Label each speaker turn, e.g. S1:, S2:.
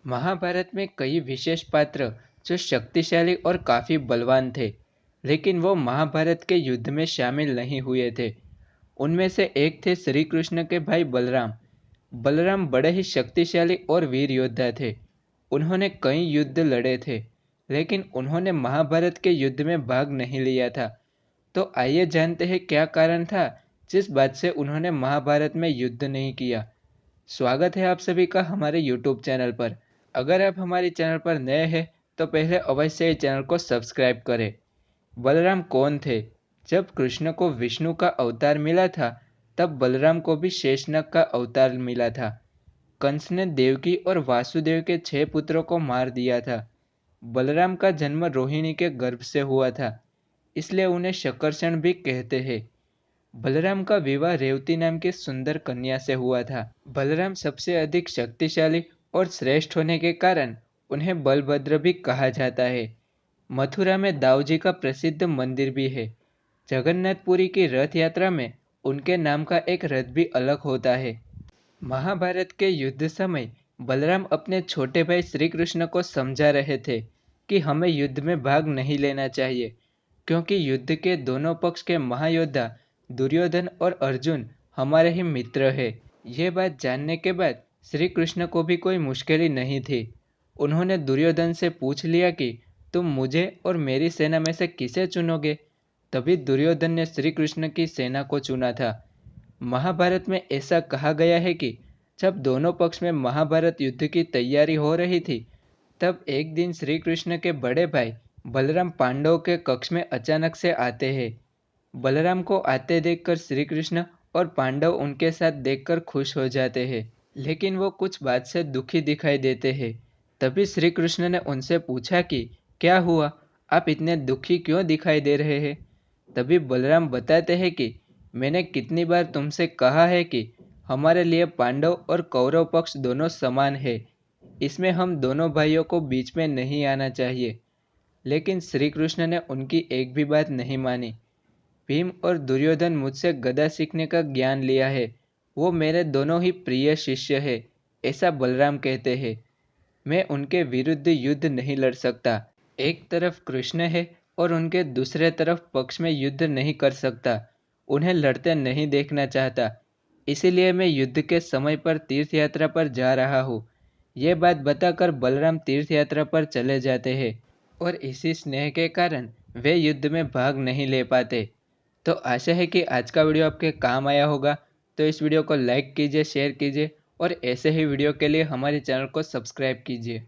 S1: महाभारत में कई विशेष पात्र जो शक्तिशाली और काफी बलवान थे, लेकिन वो महाभारत के युद्ध में शामिल नहीं हुए थे। उनमें से एक थे श्री कृष्ण के भाई बलराम। बलराम बड़े ही शक्तिशाली और वीर योद्धा थे। उन्होंने कई युद्ध लड़े थे, लेकिन उन्होंने महाभारत के युद्ध में भाग नहीं लिया था। तो आइए जानते हैं क्या कारण था जिस बात से उन्होंने महाभारत में युद्ध नहीं किया। स्वागत है आप सभी का हमारे यूट्यूब चैनल पर। अगर आप हमारे चैनल पर नए हैं तो पहले अवश्य ही चैनल को सब्सक्राइब करें। बलराम कौन थे? जब कृष्ण को विष्णु का अवतार मिला था, तब बलराम को भी शेषनाग का अवतार मिला था। कंस ने देवकी और वासुदेव के 6 पुत्रों को मार दिया था। बलराम का जन्म रोहिणी के गर्भ से हुआ था, इसलिए उन्हें शकर्षण भी कहते हैं। बलराम का विवाह रेवती नाम की सुंदर कन्या से हुआ था। बलराम सबसे अधिक शक्तिशाली और श्रेष्ठ होने के कारण उन्हें बलभद्र भी कहा जाता है। मथुरा में दाऊजी का प्रसिद्ध मंदिर भी है। जगन्नाथपुरी की रथ यात्रा में उनके नाम का एक रथ भी अलग होता है। महाभारत के युद्ध समय बलराम अपने छोटे भाई श्री कृष्ण को समझा रहे थे कि हमें युद्ध में भाग नहीं लेना चाहिए, क्योंकि युद्ध के दोनों पक्ष के महायोद्धा दुर्योधन और अर्जुन हमारे ही मित्र हैं। ये बात जानने के बाद श्री कृष्ण को भी कोई मुश्किल नहीं थी। उन्होंने दुर्योधन से पूछ लिया कि तुम मुझे और मेरी सेना में से किसे चुनोगे। तभी दुर्योधन ने श्री कृष्ण की सेना को चुना था। महाभारत में ऐसा कहा गया है कि जब दोनों पक्ष में महाभारत युद्ध की तैयारी हो रही थी, तब एक दिन श्री कृष्ण के बड़े भाई बलराम पांडवों के कक्ष में अचानक से आते हैं। बलराम को आते देखकर श्री कृष्ण और पांडव उनके साथ देखकर खुश हो जाते हैं, लेकिन वो कुछ बात से दुखी दिखाई देते हैं। तभी श्री कृष्ण ने उनसे पूछा कि क्या हुआ, आप इतने दुखी क्यों दिखाई दे रहे हैं। तभी बलराम बताते हैं कि मैंने कितनी बार तुमसे कहा है कि हमारे लिए पांडव और कौरव पक्ष दोनों समान है, इसमें हम दोनों भाइयों को बीच में नहीं आना चाहिए। लेकिन श्री कृष्ण ने उनकी एक भी बात नहीं मानी। भीम और दुर्योधन मुझसे गदा सीखने का ज्ञान लिया है, वो मेरे दोनों ही प्रिय शिष्य है, ऐसा बलराम कहते हैं। मैं उनके विरुद्ध युद्ध नहीं लड़ सकता। एक तरफ कृष्ण है और उनके दूसरे तरफ पक्ष में युद्ध नहीं कर सकता। उन्हें लड़ते नहीं देखना चाहता, इसीलिए मैं युद्ध के समय पर तीर्थ यात्रा पर जा रहा हूँ। ये बात बताकर बलराम तीर्थ यात्रा पर चले जाते हैं और इसी स्नेह के कारण वे युद्ध में भाग नहीं ले पाते। तो आशा है कि आज का वीडियो आपके काम आया होगा। तो इस वीडियो को लाइक कीजिए, शेयर कीजिए और ऐसे ही वीडियो के लिए हमारे चैनल को सब्सक्राइब कीजिए।